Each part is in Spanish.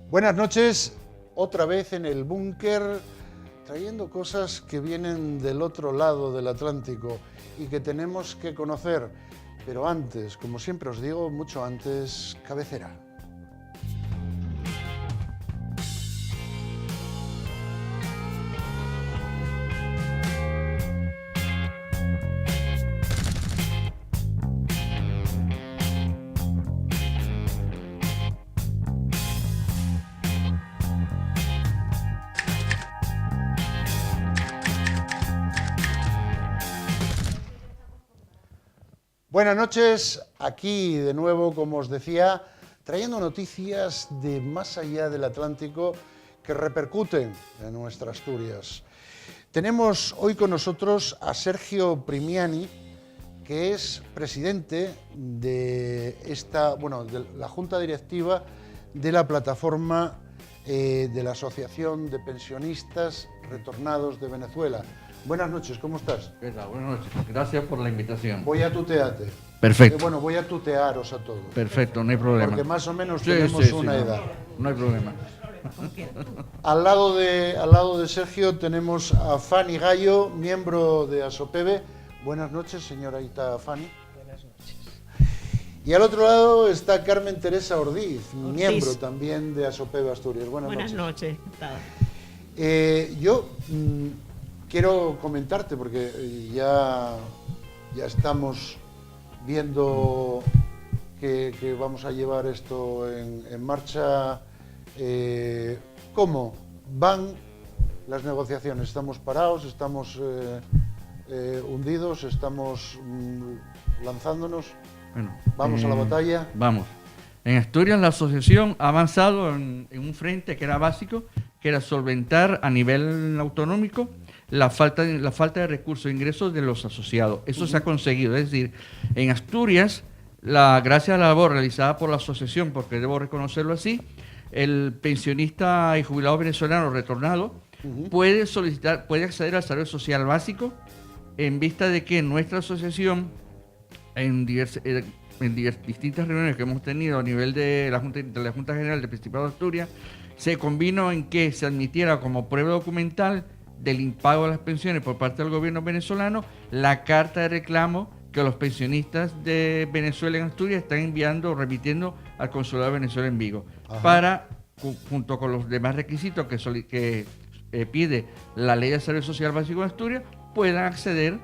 Buenas noches, otra vez en el búnker, trayendo cosas que vienen del otro lado del Atlántico y que tenemos que conocer. Pero antes, como siempre os digo, mucho antes, cabecera. Buenas noches, aquí de nuevo, como os decía, trayendo noticias de más allá del Atlántico que repercuten en nuestra Asturias. Tenemos hoy con nosotros a Sergio Primiani, que es presidente de de la Junta Directiva de la plataforma de la Asociación de Pensionistas Retornados de Venezuela. Buenas noches, ¿cómo estás? ¿Qué tal? Buenas noches. Gracias por la invitación. Voy a tutearte. Perfecto. Voy a tutearos a todos. Perfecto, no hay problema. Porque más o menos tenemos una edad. No hay problema. Al lado de Sergio tenemos a Fanny Gallo, miembro de ASOPEBE. Buenas noches, señorita Fanny. Buenas noches. Y al otro lado está Carmen Teresa Ordiz, miembro también de ASOPEBE Asturias. Buenas noches. Yo quiero comentarte, porque ya estamos viendo que vamos a llevar esto en marcha. ¿Cómo van las negociaciones? ¿Estamos parados? ¿Estamos hundidos? ¿Estamos lanzándonos? Bueno, ¿Vamos a la batalla? Vamos. En Asturias la asociación ha avanzado en un frente que era básico, que era solventar a nivel autonómico la falta de recursos e ingresos de los asociados. Eso se ha conseguido. Es decir, en Asturias, gracias a la labor realizada por la asociación, porque debo reconocerlo así, el pensionista y jubilado venezolano retornado puede acceder al salario social básico, en vista de que nuestra asociación, en distintas reuniones que hemos tenido a nivel de la Junta General del Principado de Asturias, se convino en que se admitiera como prueba documental del impago de las pensiones por parte del gobierno venezolano la carta de reclamo que los pensionistas de Venezuela en Asturias están enviando o remitiendo al Consulado de Venezuela en Vigo. Ajá. Para, junto con los demás requisitos que pide la Ley de Salario Social Básico de Asturias, puedan acceder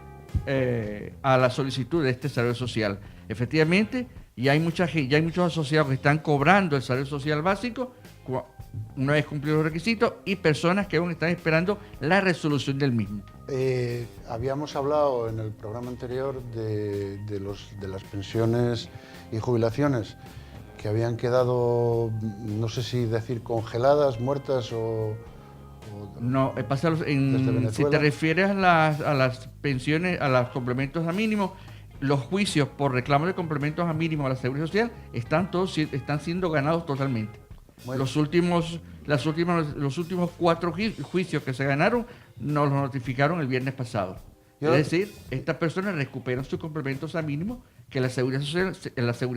a la solicitud de este salario social. Efectivamente, ya hay muchos asociados que están cobrando el salario social básico una vez cumplidos los requisitos, y personas que aún están esperando la resolución del mismo. Habíamos hablado en el programa anterior de las pensiones y jubilaciones que habían quedado, no sé si decir congeladas, muertas o no, si te refieres a las pensiones, a los complementos a mínimo, los juicios por reclamo de complementos a mínimo a la Seguridad Social están siendo ganados totalmente. Bueno. Los últimos 4 juicios que se ganaron nos los notificaron el viernes pasado. Es decir, estas personas recuperan sus complementos a mínimo que la Seguridad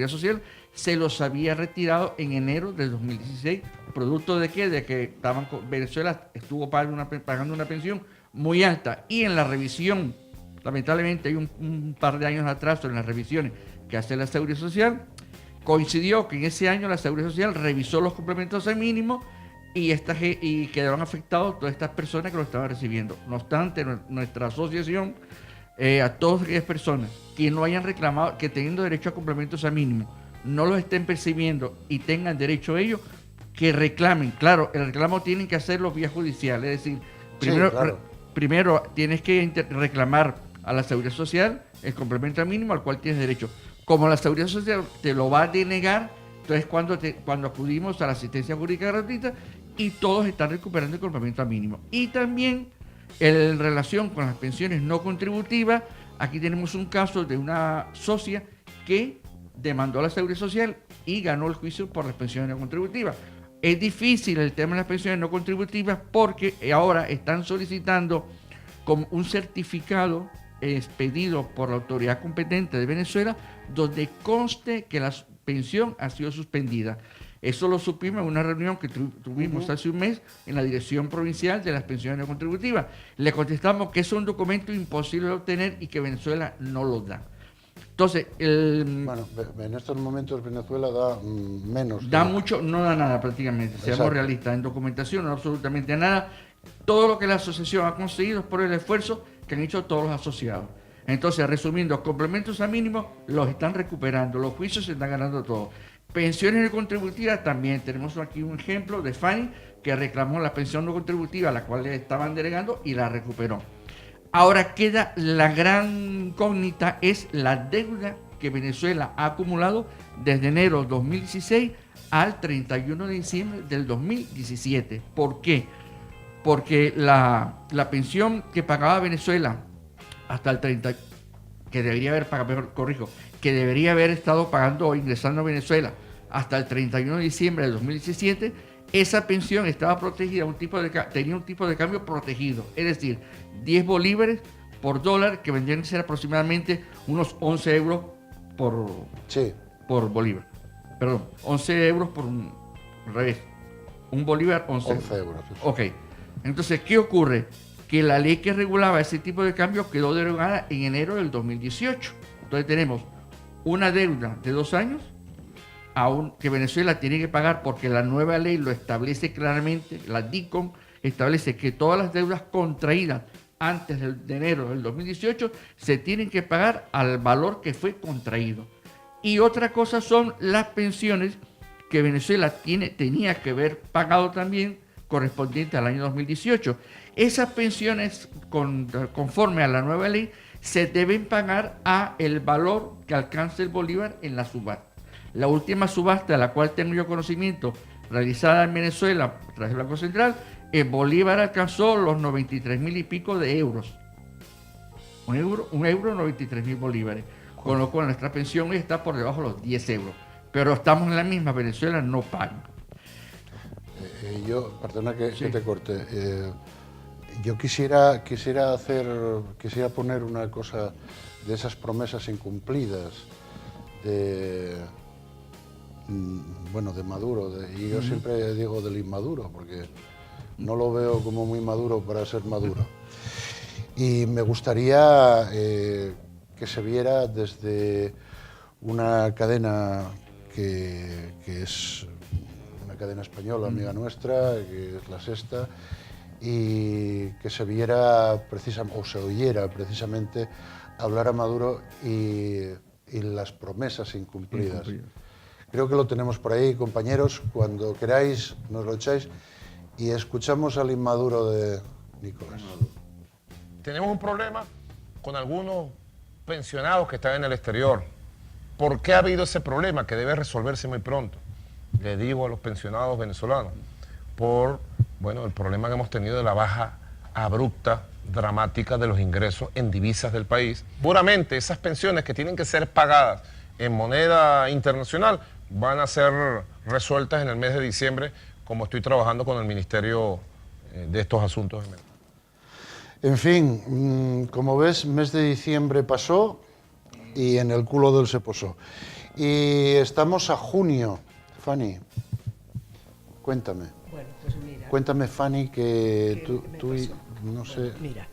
Social se los había retirado en enero del 2016, producto de que Venezuela estuvo pagando una pensión muy alta, y en la revisión, lamentablemente hay un par de años de atraso en las revisiones que hace la Seguridad Social. Coincidió que en ese año la Seguridad Social revisó los complementos al mínimo y quedaron afectados todas estas personas que lo estaban recibiendo. No obstante, nuestra asociación, a todas aquellas personas que no hayan reclamado, que teniendo derecho a complementos al mínimo, no los estén percibiendo y tengan derecho a ello, que reclamen. Claro, el reclamo tienen que hacerlo vía judicial, es decir, primero tienes que reclamar a la Seguridad Social el complemento al mínimo al cual tienes derecho. Como la Seguridad Social te lo va a denegar, entonces cuando acudimos a la asistencia jurídica gratuita, y todos están recuperando el complemento al mínimo. Y también en relación con las pensiones no contributivas, aquí tenemos un caso de una socia que demandó a la Seguridad Social y ganó el juicio por las pensiones no contributivas. Es difícil el tema de las pensiones no contributivas porque ahora están solicitando como un certificado expedido por la autoridad competente de Venezuela donde conste que la pensión ha sido suspendida. Eso lo supimos en una reunión que tuvimos hace un mes en la Dirección Provincial de las Pensiones No Contributivas. Le contestamos que es un documento imposible de obtener y que Venezuela no lo da. Entonces, bueno, en estos momentos Venezuela da menos. Da mucho, no da nada prácticamente, seamos realistas. En documentación no da absolutamente nada. Todo lo que la asociación ha conseguido es por el esfuerzo que han hecho todos los asociados. Entonces, resumiendo, complementos a mínimos los están recuperando, los juicios se están ganando todos. Pensiones no contributivas también. Tenemos aquí un ejemplo de Fanny que reclamó la pensión no contributiva, a la cual le estaban delegando y la recuperó. Ahora queda la gran incógnita, es la deuda que Venezuela ha acumulado desde enero de 2016 al 31 de diciembre del 2017. ¿Por qué? Porque la pensión que pagaba Venezuela hasta el 30, que debería haber pagado, que debería haber estado pagando o ingresando a Venezuela hasta el 31 de diciembre del 2017, esa pensión estaba protegida, tenía un tipo de cambio protegido, es decir, 10 bolívares por dólar, que vendrían a ser aproximadamente unos 11 euros por bolívar. Perdón, 11 euros por un revés. Un bolívar, 11 euros. Ok. Entonces, ¿qué ocurre? Que la ley que regulaba ese tipo de cambio quedó derogada en enero del 2018. Entonces tenemos una deuda de 2 años que Venezuela tiene que pagar, porque la nueva ley lo establece claramente, la DICOM establece que todas las deudas contraídas antes de enero del 2018 se tienen que pagar al valor que fue contraído. Y otra cosa son las pensiones que Venezuela tenía que haber pagado también correspondiente al año 2018. Esas pensiones, conforme a la nueva ley, se deben pagar a el valor que alcance el bolívar en la subasta. La última subasta, de la cual tengo yo conocimiento, realizada en Venezuela a través del Banco Central, el bolívar alcanzó los 93.000 y pico de euros. Un euro 93.000 bolívares. Con lo cual nuestra pensión hoy está por debajo de los 10 euros. Pero estamos en la misma, Venezuela no paga. Perdona que te corte. Yo quisiera poner una cosa de esas promesas incumplidas de Maduro, y yo siempre digo del inmaduro, porque no lo veo como muy maduro para ser maduro. Y me gustaría que se viera desde una cadena que es una cadena española, amiga nuestra, que es La Sexta, y que se viera precisamente, o se oyera precisamente, hablar a Maduro y las promesas incumplidas. Creo que lo tenemos por ahí, compañeros. Cuando queráis nos lo echáis y escuchamos al inmaduro de Nicolás. Tenemos un problema con algunos pensionados que están en el exterior. ¿Por qué ha habido ese problema que debe resolverse muy pronto? Le digo a los pensionados venezolanos, por el problema que hemos tenido de la baja abrupta, dramática de los ingresos en divisas del país. Puramente esas pensiones que tienen que ser pagadas en moneda internacional van a ser resueltas en el mes de diciembre, como estoy trabajando con el Ministerio de estos asuntos. En fin, como ves, mes de diciembre pasó y en el culo del se posó. Y estamos a junio. Fanny, cuéntame. Bueno, pues mira. Cuéntame, Fanny, que tú no sé. Bueno, mira,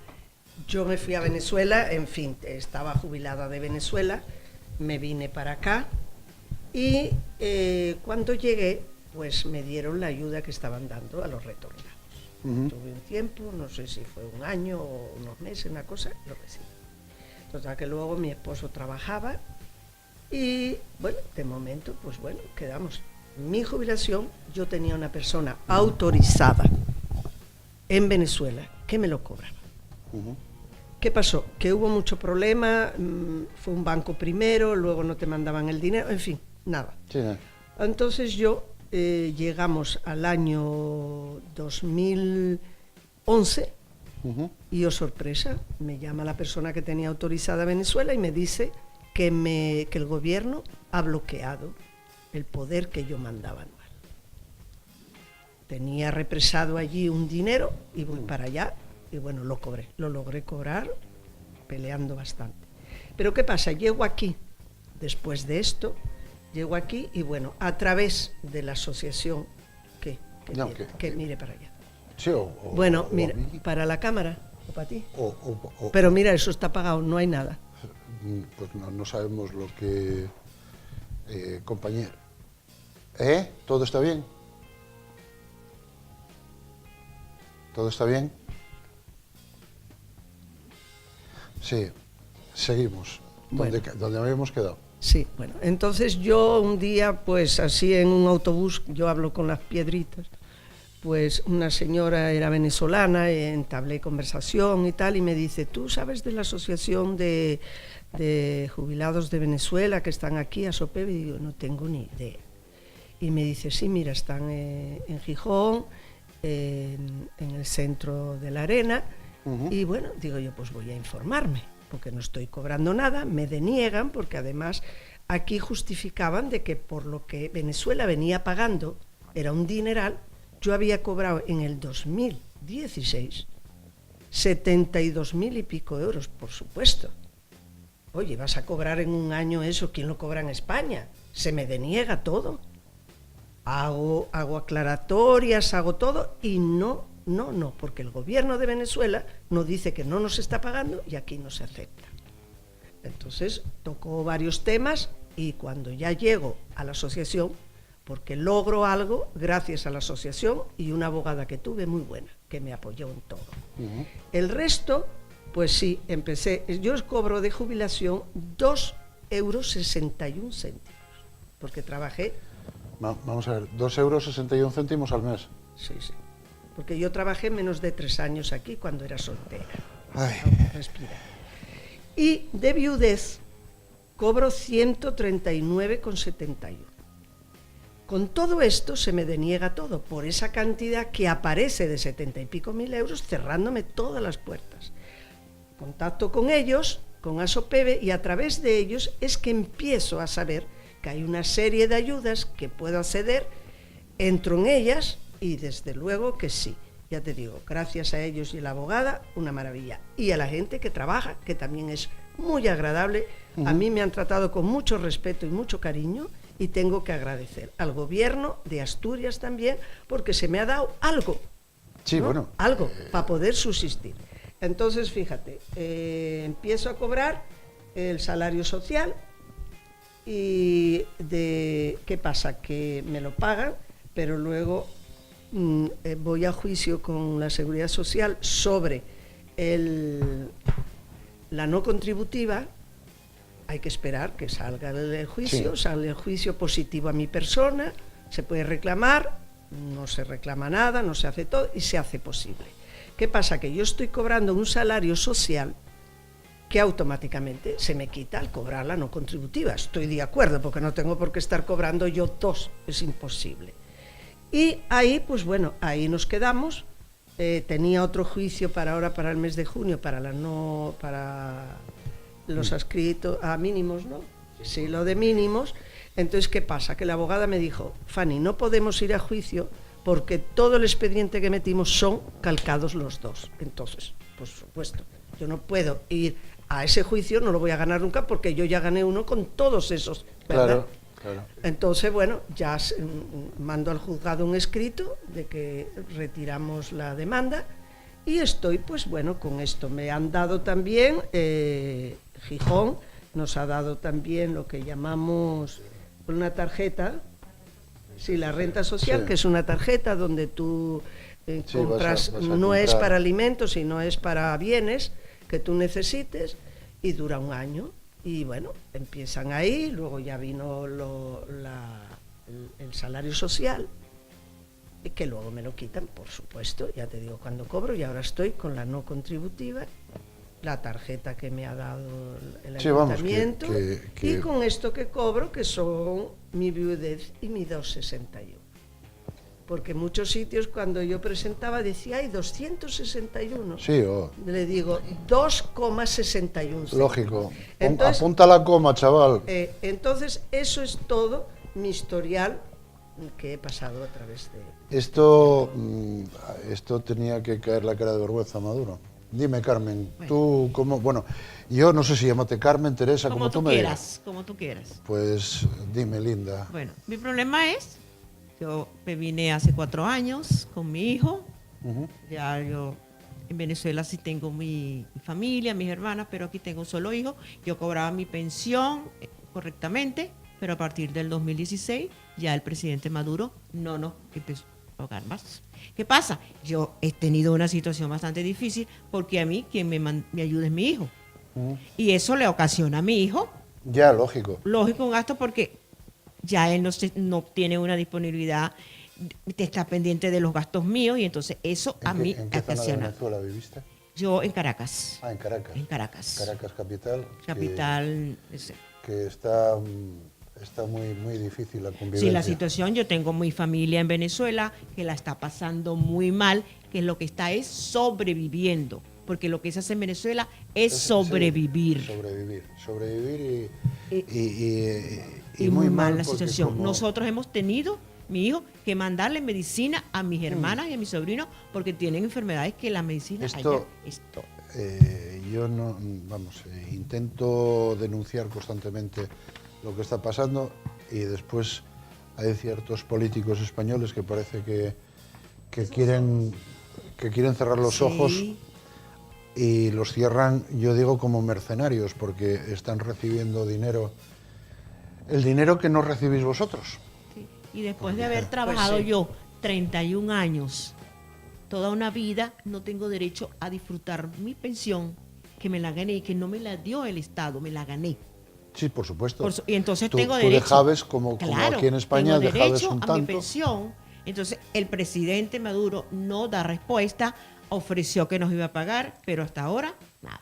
yo me fui a Venezuela, en fin, estaba jubilada de Venezuela, me vine para acá y cuando llegué, pues me dieron la ayuda que estaban dando a los retornados. Tuve un tiempo, no sé si fue un año o unos meses, una cosa, lo recibí. Total que luego mi esposo trabajaba y, bueno, de momento, pues bueno, quedamos. Mi jubilación, yo tenía una persona autorizada en Venezuela que me lo cobraba. ¿Qué pasó? Que hubo mucho problema, fue un banco primero, luego no te mandaban el dinero, en fin, nada. Sí. Entonces llegamos al año 2011 y, oh sorpresa, me llama la persona que tenía autorizada Venezuela y me dice que el gobierno ha bloqueado el poder que yo mandaba anual. Tenía represado allí un dinero y voy para allá y bueno, lo logré cobrar peleando bastante. Pero ¿qué pasa? Llego aquí después de esto Llego aquí y bueno, a través de la asociación, que mire para allá. Sí, bueno, mira, para la cámara, o para ti. Pero mira, eso está apagado, no hay nada. Pues no sabemos lo que... compañero. ¿Todo está bien? ¿Todo está bien? Sí, seguimos. Bueno. ¿Dónde habíamos quedado? Sí, bueno, entonces yo un día, pues así en un autobús, yo hablo con las piedritas, pues una señora era venezolana, entablé conversación y tal, y me dice, ¿tú sabes de la asociación de jubilados de Venezuela que están aquí, ASOPEV? Y digo, no tengo ni idea. Y me dice, sí, mira, están en Gijón, en el centro de la Arena, y bueno, digo yo, pues voy a informarme, porque no estoy cobrando nada, me deniegan, porque además aquí justificaban de que por lo que Venezuela venía pagando, era un dineral. Yo había cobrado en el 2016 72.000 y pico euros, por supuesto. Oye, ¿vas a cobrar en un año eso? ¿Quién lo cobra en España? Se me deniega todo. Hago aclaratorias, hago todo y no, porque el gobierno de Venezuela nos dice que no nos está pagando y aquí no se acepta. Entonces tocó varios temas y cuando ya llego a la asociación, porque logro algo gracias a la asociación y una abogada que tuve muy buena, que me apoyó en todo. El resto, pues sí, empecé, yo cobro de jubilación 2,61 €, porque trabajé... Vamos a ver, 2,61 € al mes. Sí, porque yo trabajé menos de 3 años aquí cuando era soltera. Respira. Y de viudez cobro 139,71. Con todo esto se me deniega todo por esa cantidad que aparece de 70 y pico mil euros, cerrándome todas las puertas. Contacto con ellos, con ASOPEV, y a través de ellos es que empiezo a saber que hay una serie de ayudas que puedo acceder, entro en ellas y desde luego que sí. Ya te digo, gracias a ellos y a la abogada, una maravilla. Y a la gente que trabaja, que también es muy agradable. A mí me han tratado con mucho respeto y mucho cariño y tengo que agradecer al gobierno de Asturias también porque se me ha dado algo. Sí, ¿no? bueno. Algo para poder subsistir. Entonces, fíjate, empiezo a cobrar el salario social y ¿qué pasa? Que me lo pagan, pero luego voy a juicio con la Seguridad Social sobre la no contributiva. Hay que esperar que salga el juicio, sí. Sale el juicio positivo a mi persona, se puede reclamar, no se reclama nada, no se hace todo y se hace posible. ¿Qué pasa? Que yo estoy cobrando un salario social que automáticamente se me quita al cobrar la no contributiva. Estoy de acuerdo, porque no tengo por qué estar cobrando yo 2, es imposible. Y ahí, pues bueno, ahí nos quedamos. Tenía otro juicio para ahora, para el mes de junio, para los adscritos a mínimos, ¿no? Sí, lo de mínimos. Entonces, ¿qué pasa? Que la abogada me dijo, Fanny, no podemos ir a juicio porque todo el expediente que metimos son calcados los dos. Entonces, por supuesto, yo no puedo ir a ese juicio, no lo voy a ganar nunca porque yo ya gané uno con todos esos, ¿verdad? Claro. Entonces, bueno, ya mando al juzgado un escrito de que retiramos la demanda y estoy, pues bueno, con esto. Me han dado también, Gijón nos ha dado también lo que llamamos una tarjeta, sí, la renta social, sí. Que es una tarjeta donde tú compras, vas a no comprar. Es para alimentos, sino es para bienes que tú necesites y dura un año. Y bueno, empiezan ahí, luego ya vino el salario social, que luego me lo quitan, por supuesto, ya te digo, cuando cobro, y ahora estoy con la no contributiva, la tarjeta que me ha dado el ayuntamiento, y con esto que cobro, que son mi viudez y mi 2,61. Porque en muchos sitios cuando yo presentaba decía, hay 261. Sí, Le digo, 2,61. Lógico. Entonces, apunta la coma, chaval. Entonces, eso es todo mi historial que he pasado a través de... Esto tenía que caer la cara de vergüenza a Maduro. Dime, Carmen, Bueno. tú cómo... Bueno, yo no sé si llámate Carmen, Teresa, como tú me digas. Como tú quieras. Pues dime, linda. Bueno, mi problema es, yo me vine hace 4 años con mi hijo. Ujú. Ya yo en Venezuela sí tengo mi familia, mis hermanas, pero aquí tengo un solo hijo. Yo cobraba mi pensión correctamente, pero a partir del 2016 ya el presidente Maduro no nos empezó a pagar más. ¿Qué pasa? Yo he tenido una situación bastante difícil porque a mí quien me ayuda es mi hijo. Ujú. Y eso le ocasiona a mi hijo, Ya, lógico. lógico, un gasto porque ya él no tiene una disponibilidad, está pendiente de los gastos míos y entonces eso a mí ¿En qué zona de ocasiona. Venezuela viviste? Yo en Caracas. Ah, en Caracas. En Caracas. Caracas capital. Capital. Que está muy, muy difícil la convivencia. Sí, la situación, yo tengo mi familia en Venezuela que la está pasando muy mal, que lo que está es sobreviviendo, porque lo que se hace en Venezuela es sobrevivir. Sí, sobrevivir Y muy mal la porque situación. como- Nosotros hemos tenido, mi hijo, que mandarle medicina a mis hermanas y a mis sobrinos porque tienen enfermedades que la medicina Esto- yo no, vamos, intento denunciar constantemente lo que está pasando y después hay ciertos políticos españoles que parece que quieren cerrar los Sí. ojos y los cierran, yo digo, como mercenarios, porque están recibiendo dinero, el dinero que no recibís vosotros. Sí. Y después de haber trabajado yo 31 años, toda una vida, no tengo derecho a disfrutar mi pensión, que me la gané y que no me la dio el Estado, me la gané. Sí, por supuesto. Y entonces Tú- tengo tú derecho. dejabes, como aquí en España, tengo dejabes derecho un a mi tanto. pensión. Entonces el presidente Maduro no da respuesta, ofreció que nos iba a pagar, pero hasta ahora nada.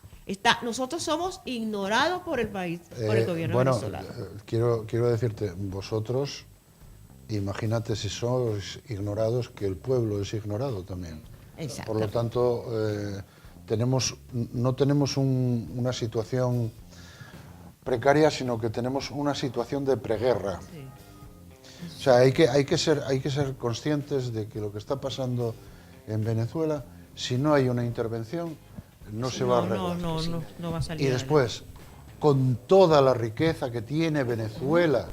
Nosotros somos ignorados por el país, por el gobierno bueno, venezolano. quiero decirte, vosotros, imagínate si sois ignorados, que el pueblo es ignorado también. Exacto. Por lo tanto, no tenemos una situación precaria, sino que tenemos una situación de preguerra. Sí. O sea, hay que ser conscientes de que lo que está pasando en Venezuela, si no hay una intervención, no se va a arreglar. No va a salir. Y después, con toda la riqueza que tiene Venezuela,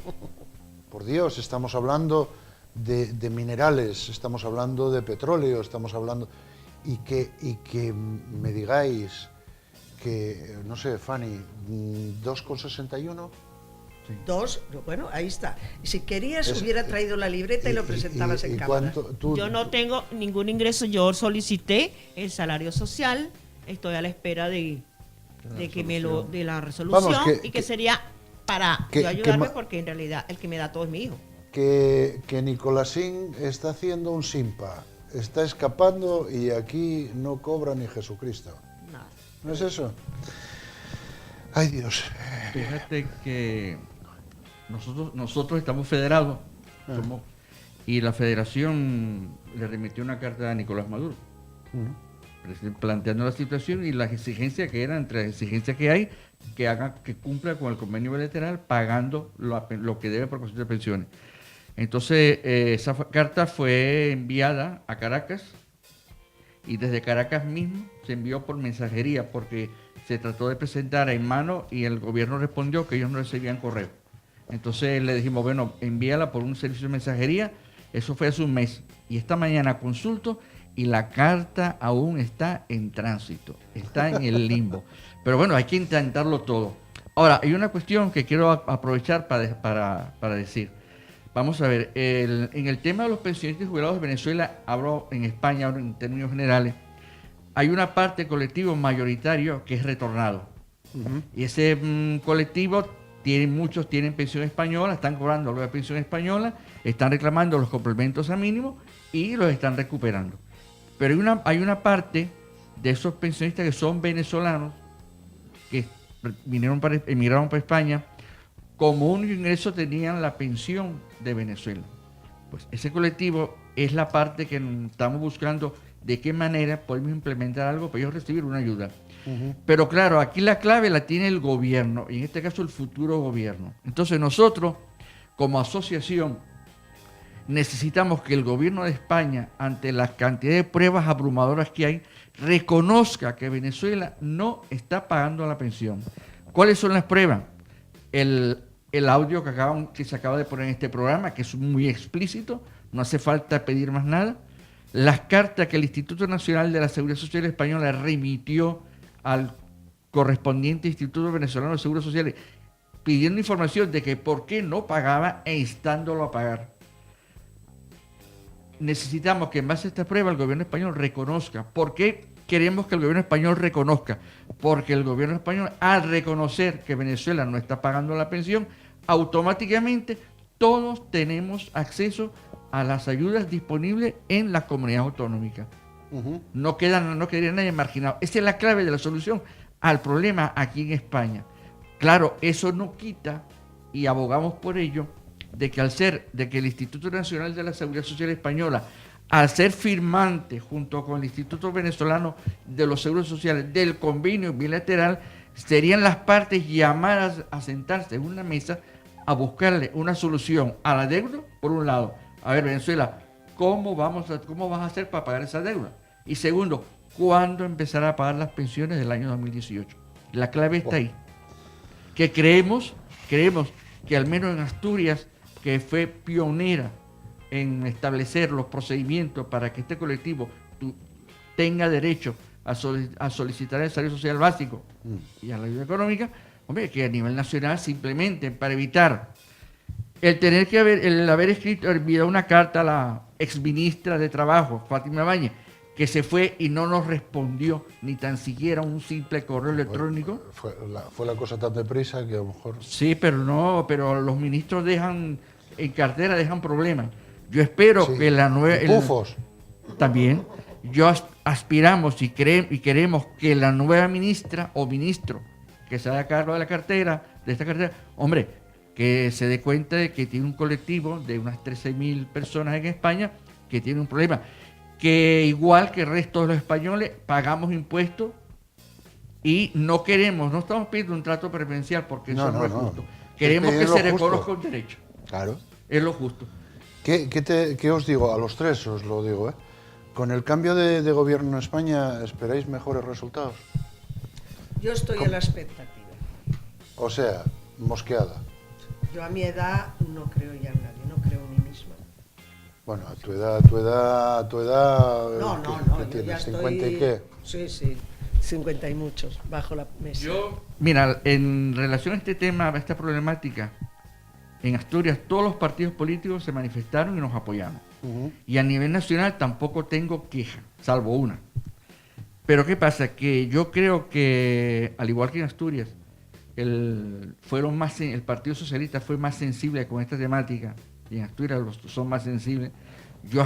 por Dios, estamos hablando de minerales, estamos hablando de petróleo, estamos hablando... Y que me digáis que, no sé, Fanny, 2,61... Bueno, ahí está. Si querías, Es- hubiera traído la libreta y lo presentabas en cámara. Yo no tengo ningún ingreso, yo solicité el salario social, estoy a la espera de que me lo de la resolución. Vamos, y que sería para que- yo ayudarme que porque en realidad el que me da todo es mi hijo. Que Nicolásín está haciendo un simpa, está escapando y aquí no cobra ni Jesucristo. Nada. ¿No es eso? Ay, Dios. Fíjate que nosotros estamos federados y la federación le remitió una carta a Nicolás Maduro planteando la situación y las exigencias que eran, entre las exigencias que hay, que cumpla con el convenio bilateral pagando lo que debe por concepto de pensiones. Entonces, esa carta fue enviada a Caracas y desde Caracas mismo se envió por mensajería porque se trató de presentar en mano y el gobierno respondió que ellos no recibían correo. Entonces le dijimos, bueno, envíala por un servicio de mensajería. Eso fue hace un mes. Y esta mañana consulto y la carta aún está en tránsito, está en el limbo. Pero bueno, hay que intentarlo todo. Ahora, hay una cuestión que quiero aprovechar para decir. Vamos a ver, en el tema de los pensionistas jubilados de Venezuela, hablo en España, hablo en términos generales, hay una parte colectivo mayoritario que es retornado. Y ese colectivo, muchos tienen pensión española, están cobrando la pensión española, están reclamando los complementos a mínimo y los están recuperando. Pero hay una parte de esos pensionistas que son venezolanos, que emigraron para España, como único ingreso tenían la pensión de Venezuela. Pues ese colectivo es la parte que estamos buscando de qué manera podemos implementar algo para ellos recibir una ayuda. Pero claro, aquí la clave la tiene el gobierno, y en este caso el futuro gobierno. Entonces nosotros, como asociación, necesitamos que el gobierno de España, ante la cantidad de pruebas abrumadoras que hay, reconozca que Venezuela no está pagando la pensión. ¿Cuáles son las pruebas? El audio que se acaba de poner en este programa, que es muy explícito, no hace falta pedir más nada. Las cartas que el Instituto Nacional de la Seguridad Social Española remitió al correspondiente Instituto Venezolano de Seguros Sociales, pidiendo información de que por qué no pagaba e instándolo a pagar. Necesitamos que en base a esta prueba el gobierno español reconozca. ¿Por qué queremos que el gobierno español reconozca? Porque el gobierno español, al reconocer que Venezuela no está pagando la pensión, automáticamente todos tenemos acceso a las ayudas disponibles en las comunidades autonómicas. No quedaría nadie marginado. Esa es la clave de la solución al problema aquí en España. Claro, eso no quita, y abogamos por ello, de que el Instituto Nacional de la Seguridad Social Española, al ser firmante junto con el Instituto Venezolano de los Seguros Sociales del convenio bilateral, serían las partes llamadas a sentarse en una mesa a buscarle una solución a la deuda, por un lado. A ver, Venezuela, ¿cómo vas a hacer para pagar esa deuda? Y segundo, ¿cuándo empezará a pagar las pensiones del año 2018? La clave está ahí. Que creemos que al menos en Asturias, que fue pionera en establecer los procedimientos para que este colectivo tenga derecho a solicitar el salario social básico y a la ayuda económica, hombre, que a nivel nacional simplemente para evitar el haber enviado una carta a la exministra de Trabajo, Fátima Báñez, que se fue y no nos respondió ni tan siquiera un simple correo electrónico. Fue la cosa tan deprisa que a lo mejor... Sí, pero los ministros dejan problemas. Yo espero que la nueva... Pufos. También. Aspiramos y queremos que la nueva ministra o ministro que se haga cargo de esta cartera, hombre, que se dé cuenta de que tiene un colectivo de unas 13.000 personas en España que tiene un problema. Que igual que el resto de los españoles pagamos impuestos y no estamos pidiendo un trato preferencial porque eso no es justo. Queremos que se reconozca un derecho. Claro. Es lo justo. ¿Qué os digo? A los tres os lo digo, ¿eh? Con el cambio de gobierno en España, ¿esperáis mejores resultados? Yo estoy a la expectativa. O sea, mosqueada. Yo a mi edad no creo ya en nadie, no creo en mí misma. Bueno, a tu edad... No, ¿qué yo tienes? ya estoy... ¿50 y qué? Sí, 50 y muchos, bajo la mesa. Mira, en relación a este tema, a esta problemática, en Asturias todos los partidos políticos se manifestaron y nos apoyamos. Y a nivel nacional tampoco tengo queja, salvo una. Pero ¿qué pasa? Que yo creo que, al igual que en Asturias, el Partido Socialista fue más sensible con esta temática, y en Asturias son más sensibles. Yo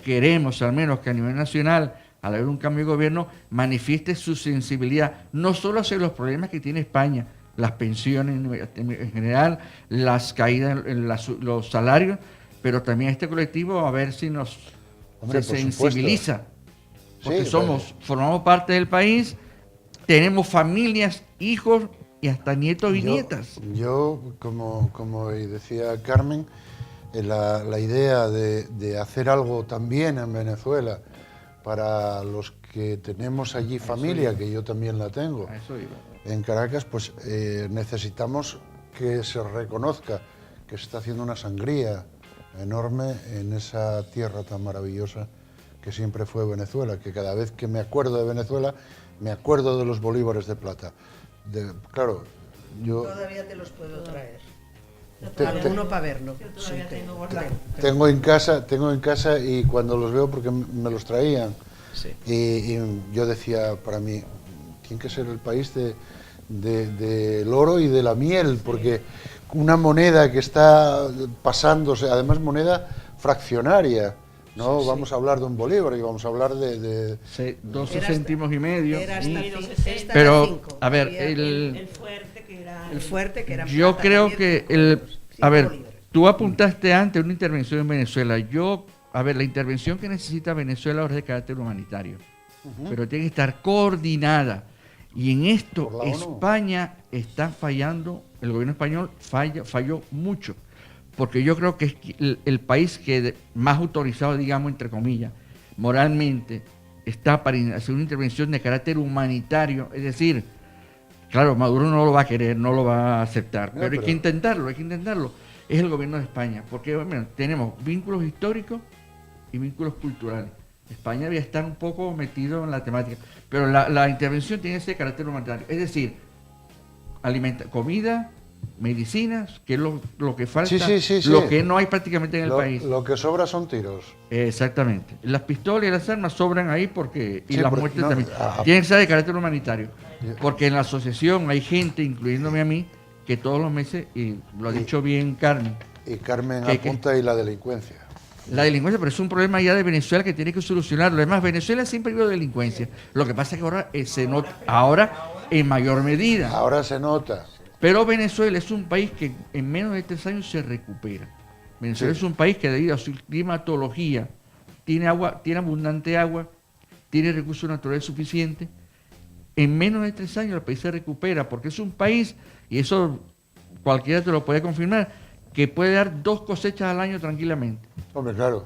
queremos al menos que a nivel nacional, al haber un cambio de gobierno, manifieste su sensibilidad, no solo hacia los problemas que tiene España, las pensiones en general, las caídas en los salarios, pero también este colectivo a ver si se sensibiliza. Porque formamos parte del país, tenemos familias, hijos y hasta nietos y nietas. Yo, como decía Carmen, la idea de hacer algo también en Venezuela para los que tenemos allí familia, que yo también la tengo, en Caracas, pues necesitamos que se reconozca que se está haciendo una sangría enorme en esa tierra tan maravillosa que siempre fue Venezuela, que cada vez que me acuerdo de Venezuela, me acuerdo de los bolívares de plata. Claro, yo... Todavía te los puedo traer. Alguno para verlo. Sí, tengo en casa y cuando los veo, porque me los traían, sí. y yo decía, para mí, tiene que ser el país del oro y de la miel, porque una moneda que está pasándose, además moneda fraccionaria, ¿no? Sí. Vamos a hablar de un bolívar y vamos a hablar de 12 céntimos y medio. Era hasta pero, 5. A ver, el fuerte que era... El fuerte que era... Yo creo que tú apuntaste antes una intervención en Venezuela. La intervención que necesita Venezuela ahora es de carácter humanitario, pero tiene que estar coordinada. Y en esto España está fallando, el gobierno español falló mucho, porque yo creo que es el país que más autorizado, digamos, entre comillas, moralmente, está para hacer una intervención de carácter humanitario, es decir, claro, Maduro no lo va a querer, no lo va a aceptar, pero hay que intentarlo, es el gobierno de España, porque bueno, tenemos vínculos históricos y vínculos culturales. España había estar un poco metido en la temática, pero la intervención tiene ese carácter humanitario, es decir, comida, medicinas, que es lo que falta, lo que no hay prácticamente en el país. Lo que sobra son tiros. Exactamente. Las pistolas y las armas sobran ahí y las muertes también. Tienen que ser de carácter humanitario, porque en la asociación hay gente, incluyéndome a mí, que todos los meses, y lo ha dicho bien Carmen. Y Carmen apunta y la delincuencia. La delincuencia, pero es un problema ya de Venezuela que tiene que solucionarlo. Además, Venezuela siempre ha habido delincuencia. Lo que pasa es que ahora se nota, ahora en mayor medida. Ahora se nota. Pero Venezuela es un país que en menos de 3 años se recupera. Venezuela es un país que debido a su climatología tiene abundante agua, tiene recursos naturales suficientes. En menos de 3 años el país se recupera porque es un país, y eso cualquiera te lo puede confirmar, que puede dar 2 cosechas al año tranquilamente. Hombre, claro.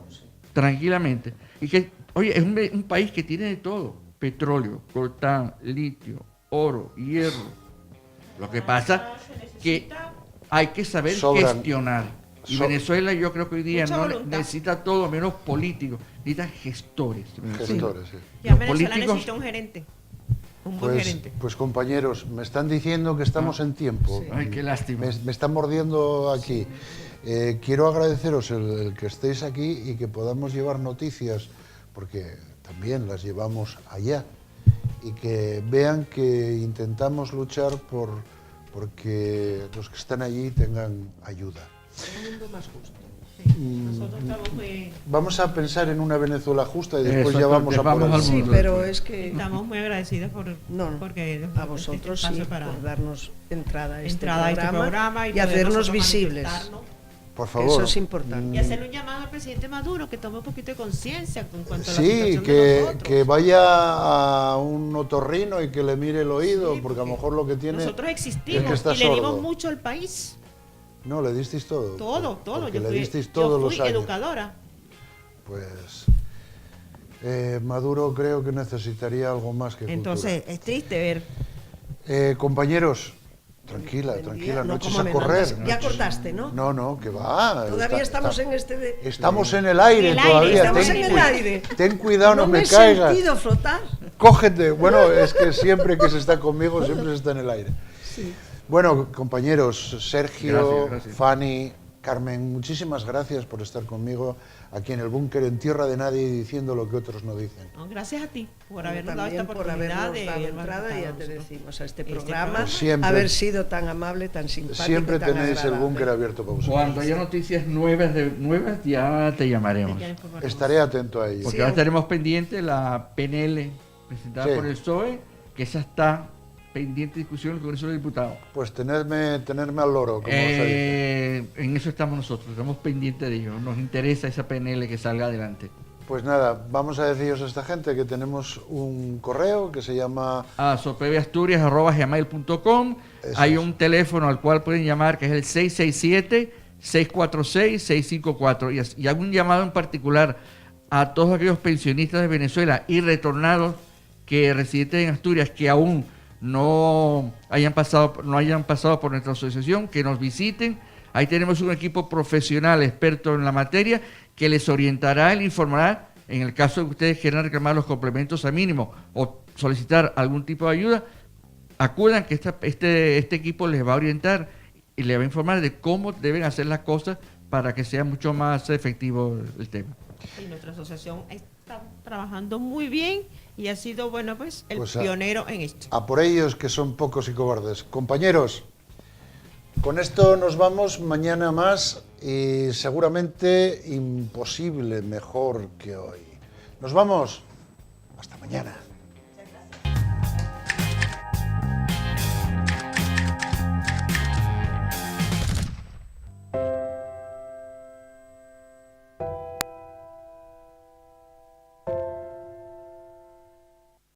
Tranquilamente. Y que, oye, es un país que tiene de todo: petróleo, coltán, litio, oro, hierro. Lo que pasa que hay que saber gestionar. Y Venezuela, yo creo que hoy día no necesita todo menos políticos, necesita gestores. Gestores, sí. Ya Venezuela necesita un gerente. Un buen gerente. Pues compañeros, me están diciendo que estamos en tiempo. Sí. Ay, qué lástima. Me están mordiendo aquí. Quiero agradeceros el que estéis aquí y que podamos llevar noticias, porque también las llevamos allá. Y que vean que intentamos luchar porque los que están allí tengan ayuda. Un mundo más justo. Nosotros estamos Vamos a pensar en una Venezuela justa y después ya vamos a por el... Sí, pero es que... Estamos muy agradecidos porque a vosotros sí, por darnos entrada a este programa y y hacernos visibles. Por favor. Eso es importante. Y hacerle un llamado al presidente Maduro que tome un poquito de conciencia en cuanto a la Sí, situación de nosotros. que vaya a un otorrino y que le mire el oído, porque a lo mejor lo que tiene... Nosotros existimos es que está y le dimos sordo. mucho al país. No, le disteis todo. Todo. Porque Yo le disteis fui todos los años. educadora. Pues Maduro creo que necesitaría algo más que Entonces, es triste ver. compañeros, tranquila, no eches a correr. Ya cortaste, ¿no? No, que va. Todavía estamos en este... Estamos en el aire todavía. Estamos en el aire. Ten cuidado, no me he caigas. sentido flotar. Cógete. Bueno, es que siempre que se está conmigo, siempre se está en el aire. Sí. Bueno, compañeros, Sergio, Gracias. Fanny, Carmen, muchísimas gracias por estar conmigo aquí en el búnker, en tierra de nadie, diciendo lo que otros no dicen. No, gracias a ti por habernos También dado esta oportunidad por habernos dado de entrada, ya te decimos, a este programa, programa. Pues siempre. haber sido tan amable, tan simpático, Siempre tan tenéis el agradable. búnker abierto para vosotros. Cuando haya noticias nuevas, ya te llamaremos. Estaré atento a ello. Porque Sí, ahora estaremos pendientes la PNL presentada Sí. por el PSOE, que esa está pendiente de discusión en el Congreso de los Diputados. Pues tenerme al loro, como se dice. En eso estamos nosotros, estamos pendientes de ello. Nos interesa esa PNL que salga adelante. Pues nada, vamos a deciros a esta gente que tenemos un correo que se llama... A sopebeasturias@gmail.com. Hay un teléfono al cual pueden llamar, que es el 667-646-654. Y hago un llamado en particular a todos aquellos pensionistas de Venezuela y retornados que residentes en Asturias que aún no hayan pasado por nuestra asociación, que nos visiten. Ahí tenemos un equipo profesional experto en la materia que les orientará, les informará en el caso de que ustedes quieran reclamar los complementos a mínimo o solicitar algún tipo de ayuda. Acudan que este equipo les va a orientar y les va a informar de cómo deben hacer las cosas para que sea mucho más efectivo el tema. Y nuestra asociación está trabajando muy bien y ha sido, bueno, pues el Pues pionero en esto. A por ellos, que son pocos y cobardes. Compañeros, con esto nos vamos, mañana más y seguramente imposible mejor que hoy. Nos vamos, hasta mañana.